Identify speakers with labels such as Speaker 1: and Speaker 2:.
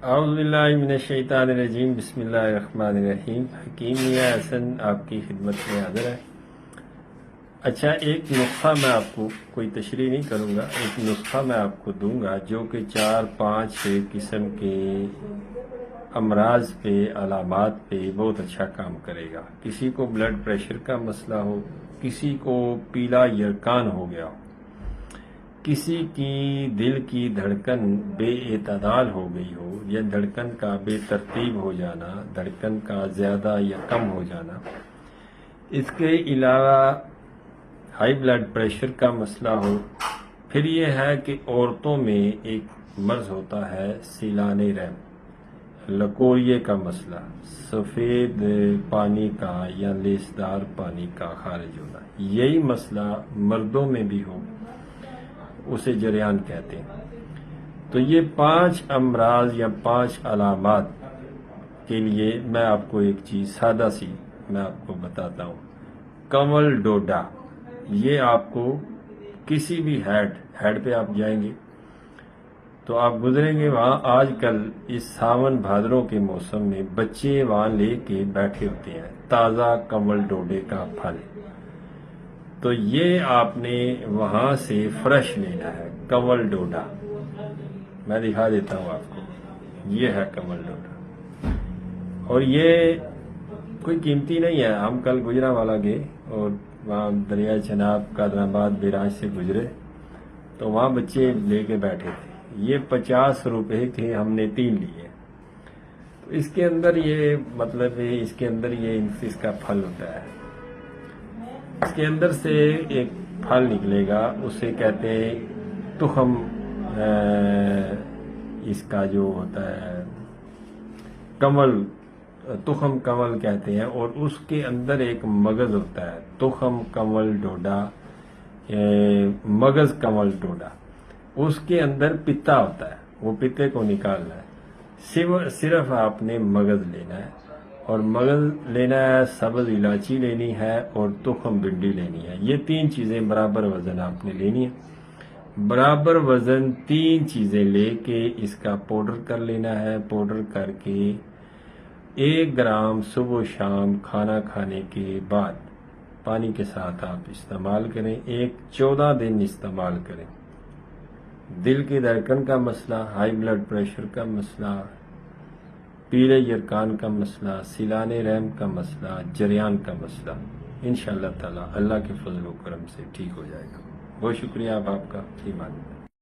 Speaker 1: اعوذ باللہ من الشیطان الرجیم، بسم اللہ الرحمن الرحیم۔ حکیم میاں حسن آپ کی خدمت میں حاضر ہے۔ اچھا، ایک نسخہ میں آپ کو کوئی تشریح نہیں کروں گا، ایک نسخہ میں آپ کو دوں گا جو کہ 4-5 قسم کے امراض پہ، علامات پہ بہت اچھا کام کرے گا۔ کسی کو بلڈ پریشر کا مسئلہ ہو، کسی کو پیلا یرکان ہو گیا ہو، کسی کی دل کی دھڑکن بے اعتدال ہو گئی ہو، یا دھڑکن کا بے ترتیب ہو جانا، دھڑکن کا زیادہ یا کم ہو جانا۔ اس کے علاوہ ہائی بلڈ پریشر کا مسئلہ ہو۔ پھر یہ ہے کہ عورتوں میں ایک مرض ہوتا ہے سیلان رحم، لکوریے کا مسئلہ، سفید پانی کا یا لیسدار پانی کا خارج ہونا۔ یہی مسئلہ مردوں میں بھی ہو، اسے جریان کہتے ہیں۔ تو یہ 5 امراض یا 5 علامات کے لیے میں آپ کو ایک چیز سادہ سی میں آپ کو بتاتا ہوں۔ کنول ڈوڈا، یہ آپ کو کسی بھی ہیڈ پہ آپ جائیں گے تو آپ گزریں گے وہاں، آج کل اس ساون بھادروں کے موسم میں بچے وہاں لے کے بیٹھے ہوتے ہیں تازہ کنول ڈوڈے کا پھل۔ تو یہ آپ نے وہاں سے فریش لینا ہے، کنول ڈوڈا۔ میں دکھا دیتا ہوں آپ کو، یہ ہے کنول ڈوڈا، اور یہ کوئی قیمتی نہیں ہے۔ ہم کل گجرانوالہ گئے اور وہاں دریائے چناب قادرآباد بیراج سے گزرے تو وہاں بچے لے کے بیٹھے تھے، یہ 50 روپے کے ہم نے 3 لیے۔ تو اس کے اندر یہ مطلب ہے، اس کے اندر یہ اس کا پھل ہوتا ہے، اس کے اندر سے ایک پھل نکلے گا، اسے کہتے ہیں تخم، اس کا جو ہوتا ہے کنول، تخم کنول کہتے ہیں، اور اس کے اندر ایک مغز ہوتا ہے، تخم کنول ڈوڈا، مغز کنول ڈوڈا۔ اس کے اندر پتا ہوتا ہے، وہ پتے کو نکالنا ہے۔ صرف آپ نے مغز لینا ہے، اور مغز لینا ہے، سبز الائچی لینی ہے، اور تخم بھنڈی لینی ہے۔ یہ 3 چیزیں برابر وزن آپ نے لینی ہے۔ برابر وزن 3 چیزیں لے کے اس کا پاؤڈر کر لینا ہے۔ پاؤڈر کر کے 1 گرام صبح و شام کھانا کھانے کے بعد پانی کے ساتھ آپ استعمال کریں، 14 دن استعمال کریں۔ دل کی دھڑکن کا مسئلہ، ہائی بلڈ پریشر کا مسئلہ، پیلے یرکان کا مسئلہ، سیلان رحم کا مسئلہ، جریان کا مسئلہ، انشاءاللہ تعالی اللہ کے فضل و کرم سے ٹھیک ہو جائے گا۔ بہت شکریہ آپ کا، ایمان۔